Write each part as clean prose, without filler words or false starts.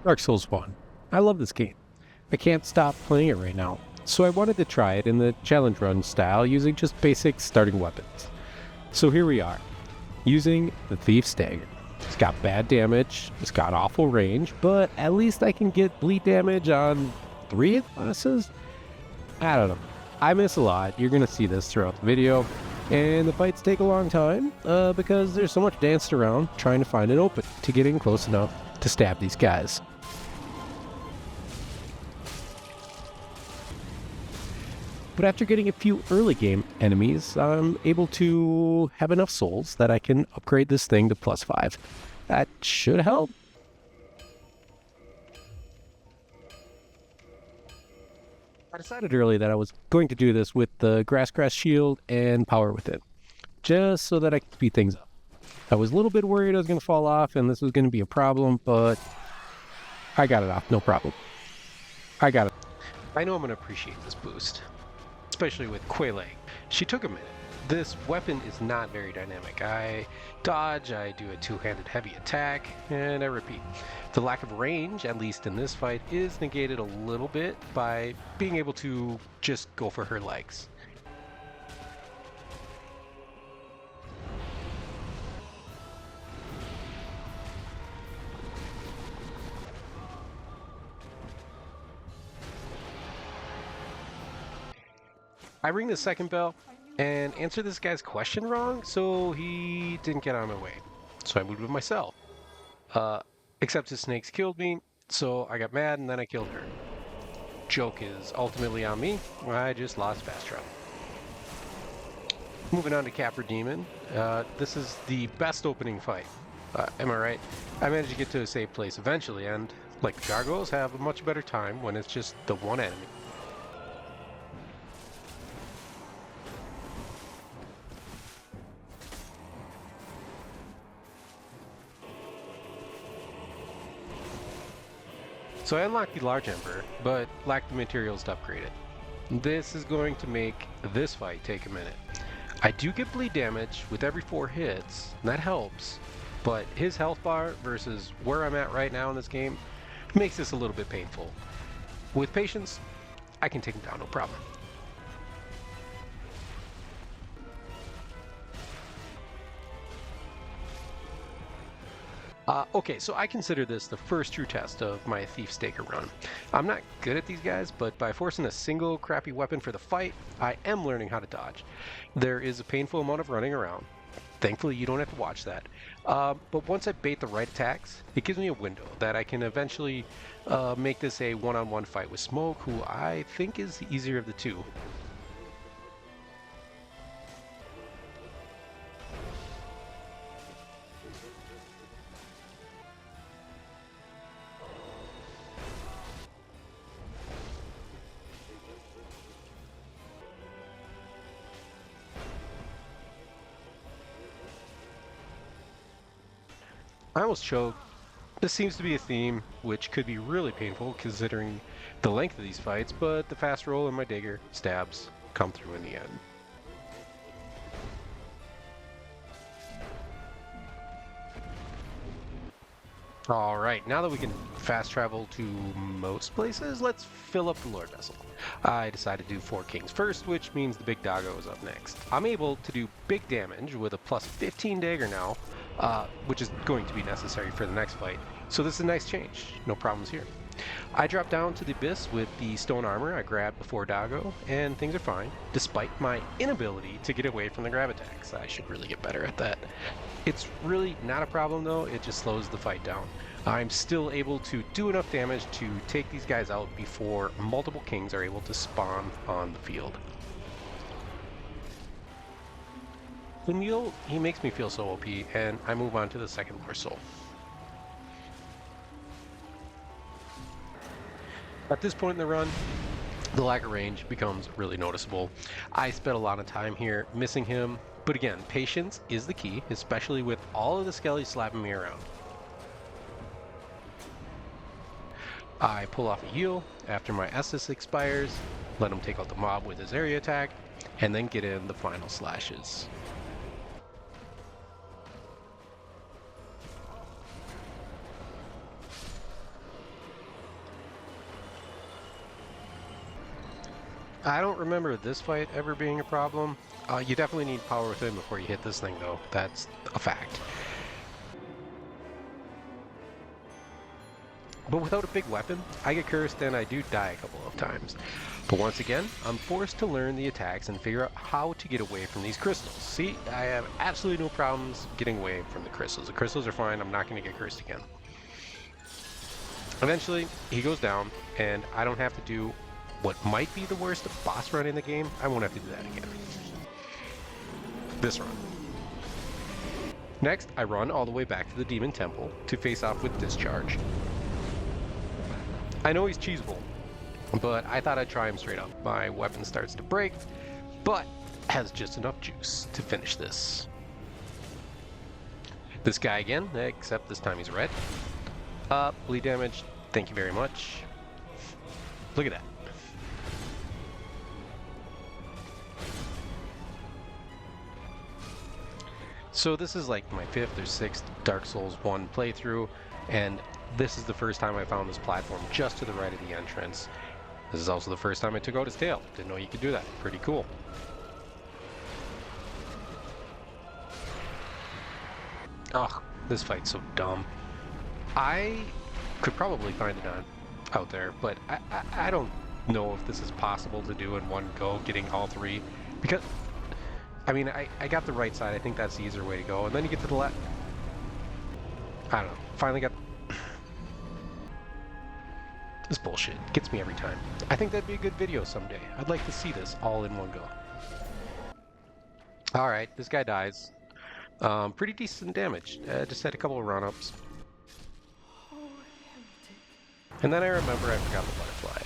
Dark Souls 1. I love this game. I can't stop playing it right now, so I wanted to try it in the challenge run style using just basic starting weapons. So here we are, using the Thief's Dagger. It's got bad damage, it's got awful range, but at least I can get bleed damage on 3 classes? I don't know. I miss a lot. You're going to see this throughout the video. And the fights take a long time because there's so much danced around trying to find an opening to get in close enough to stab these guys. But after getting a few early game enemies, I'm able to have enough souls that I can upgrade this thing to +5. That should help. I decided early that I was going to do this with the Grass Shield and Power Within, just so that I could speed things up. I was a little bit worried I was going to fall off and this was going to be a problem, but I got it off, no problem. I got it. I know I'm going to appreciate this boost, especially with Quayle. She took a minute. This weapon is not very dynamic. I dodge, I do a two-handed heavy attack, and I repeat. The lack of range, at least in this fight, is negated a little bit by being able to just go for her legs. I ring the second bell and answer this guy's question wrong, so he didn't get on my way. So I moved with myself. Except his snakes killed me, so I got mad and then I killed her. Joke is ultimately on me. I just lost fast travel. Moving on to Capra Demon. This is the best opening fight. Am I right? I managed to get to a safe place eventually, and like the gargoyles, have a much better time when it's just the one enemy. So I unlocked the Large Emperor, but lacked the materials to upgrade it. This is going to make this fight take a minute. I do get bleed damage with every 4 hits, and that helps, but his health bar versus where I'm at right now in this game makes this a little bit painful. With patience, I can take him down no problem. Okay, so I consider this the first true test of my Thief's Dagger run. I'm not good at these guys, but by forcing a single crappy weapon for the fight, I am learning how to dodge. There is a painful amount of running around. Thankfully, you don't have to watch that. But once I bait the right attacks, it gives me a window that I can eventually make this a one-on-one fight with Smoke, who I think is the easier of the two. I almost choked. This seems to be a theme, which could be really painful considering the length of these fights, but the fast roll and my dagger stabs come through in the end. Alright, now that we can fast travel to most places, let's fill up the Lord Vessel. I decided to do 4 Kings first, which means the big doggo is up next. I'm able to do big damage with a +15 dagger now, which is going to be necessary for the next fight. So this is a nice change, no problems here. I drop down to the abyss with the stone armor I grabbed before doggo, and things are fine, despite my inability to get away from the grab attacks. I should really get better at that. It's really not a problem though, it just slows the fight down. I'm still able to do enough damage to take these guys out before multiple kings are able to spawn on the field. Emil, he makes me feel so OP, and I move on to the second Lord Soul. At this point in the run, the lack of range becomes really noticeable. I spent a lot of time here missing him, but again, patience is the key, especially with all of the skellies slapping me around. I pull off a heal after my Estus expires, let him take out the mob with his area attack, and then get in the final slashes. I don't remember this fight ever being a problem. You definitely need power within before you hit this thing, though. That's a fact. But without a big weapon, I get cursed and I do die a couple of times. But once again, I'm forced to learn the attacks and figure out how to get away from these crystals. See, I have absolutely no problems getting away from the crystals. The crystals are fine, I'm not going to get cursed again. Eventually, he goes down, and I don't have to do what might be the worst boss run in the game. I won't have to do that again. This run. Next, I run all the way back to the Demon Temple to face off with Discharge. I know he's cheesable, but I thought I'd try him straight up. My weapon starts to break, but has just enough juice to finish this. This guy again, except this time he's red. Bleed damage, thank you very much. Look at that. So this is like my 5th or 6th Dark Souls 1 playthrough, and this is the first time I found this platform just to the right of the entrance. This is also the first time I took out his tail. Didn't know you could do that. Pretty cool. Ugh, this fight's so dumb. I could probably find it out there, but I don't know if this is possible to do in one go, getting all 3, because I mean, I got the right side. I think that's the easier way to go. And then you get to the left. I don't know. Finally got... This bullshit gets me every time. I think that'd be a good video someday. I'd like to see this all in one go. Alright, this guy dies. Pretty decent damage. Just had a couple of run-ups. And then I remember I forgot the butterfly.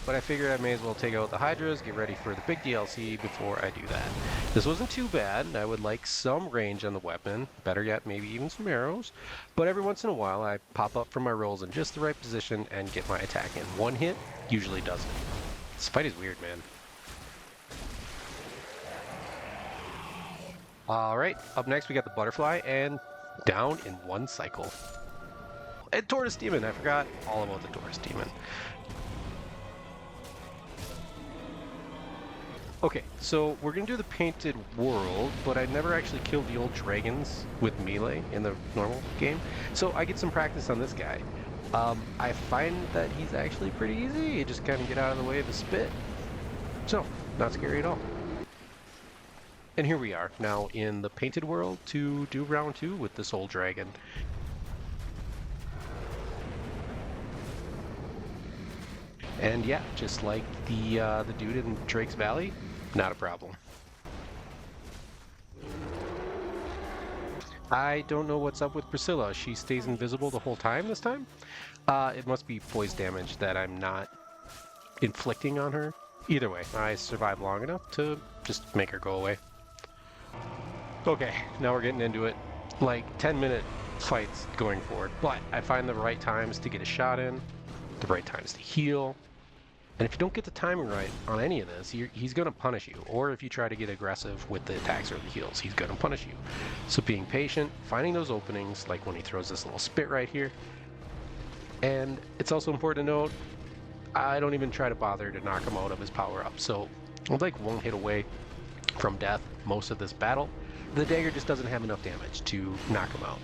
But I figured I may as well take out the Hydras, get ready for the big DLC before I do that. This wasn't too bad. I would like some range on the weapon, better yet maybe even some arrows, but every once in a while I pop up from my rolls in just the right position and get my attack in. One hit usually does it. This fight is weird, man. Alright, up next we got the butterfly, and down in one cycle. And Tortoise Demon, I forgot all about the Tortoise Demon. Okay, so we're gonna do the painted world, but I never actually killed the old dragons with melee in the normal game, so I get some practice on this guy. I find that he's actually pretty easy. You just kind of get out of the way of the spit. So, not scary at all. And here we are, now in the painted world to do round 2 with this old dragon. And yeah, just like the dude in Drake's Valley, not a problem. I don't know what's up with Priscilla. She stays invisible the whole time this time? It must be poise damage that I'm not inflicting on her. Either way, I survived long enough to just make her go away. Okay, now we're getting into it. Like 10-minute fights going forward, but I find the right times to get a shot in, the right times to heal. And if you don't get the timing right on any of this, he's going to punish you. Or if you try to get aggressive with the attacks or the heals, he's going to punish you. So being patient, finding those openings, like when he throws this little spit right here. And it's also important to note, I don't even try to bother to knock him out of his power-up. So I'm like 1 hit away from death most of this battle. The dagger just doesn't have enough damage to knock him out.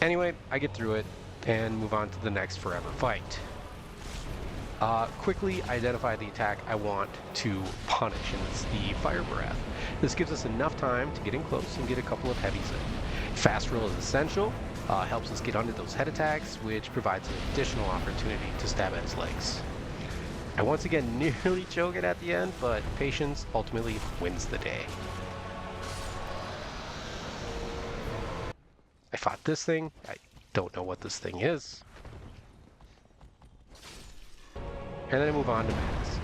Anyway, I get through it and move on to the next forever fight. Quickly identify the attack I want to punish, and it's the Fire Breath. This gives us enough time to get in close and get a couple of heavies in. Fast roll is essential, helps us get under those head attacks, which provides an additional opportunity to stab at his legs. I once again nearly choke it at the end, but patience ultimately wins the day. I fought this thing. I don't know what this thing is. And then I move on to Max.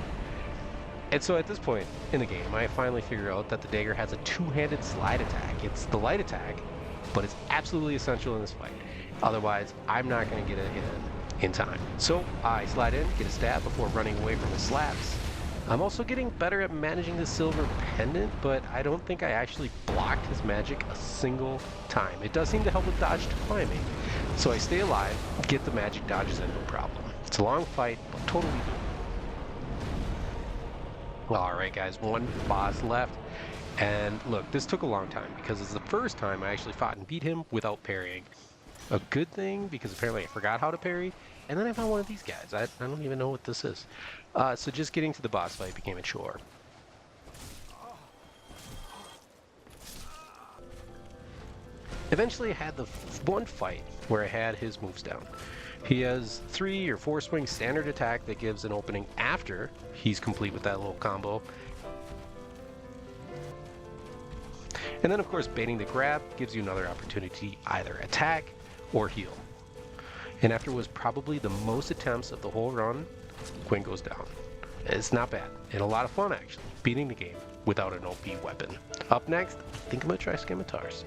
And so at this point in the game, I finally figure out that the dagger has a 2-handed slide attack. It's the light attack, but it's absolutely essential in this fight. Otherwise, I'm not going to get it in time. So I slide in, get a stab before running away from the slaps. I'm also getting better at managing the silver pendant, but I don't think I actually blocked his magic a single time. It does seem to help with dodge timing. So I stay alive, get the magic dodges in, no problem. It's a long fight, but totally doable. Alright guys, one boss left. And look, this took a long time because it's the first time I actually fought and beat him without parrying. A good thing because apparently I forgot how to parry. And then I found one of these guys. I don't even know what this is. So just getting to the boss fight became a chore. Eventually I had the one fight where I had his moves down. He has 3 or 4 swing standard attack that gives an opening after he's complete with that little combo. And then of course baiting the grab gives you another opportunity to either attack or heal. And after was probably the most attempts of the whole run, Quinn goes down. It's not bad and a lot of fun actually, beating the game without an OP weapon. Up next, I think I'm gonna try Scimitars.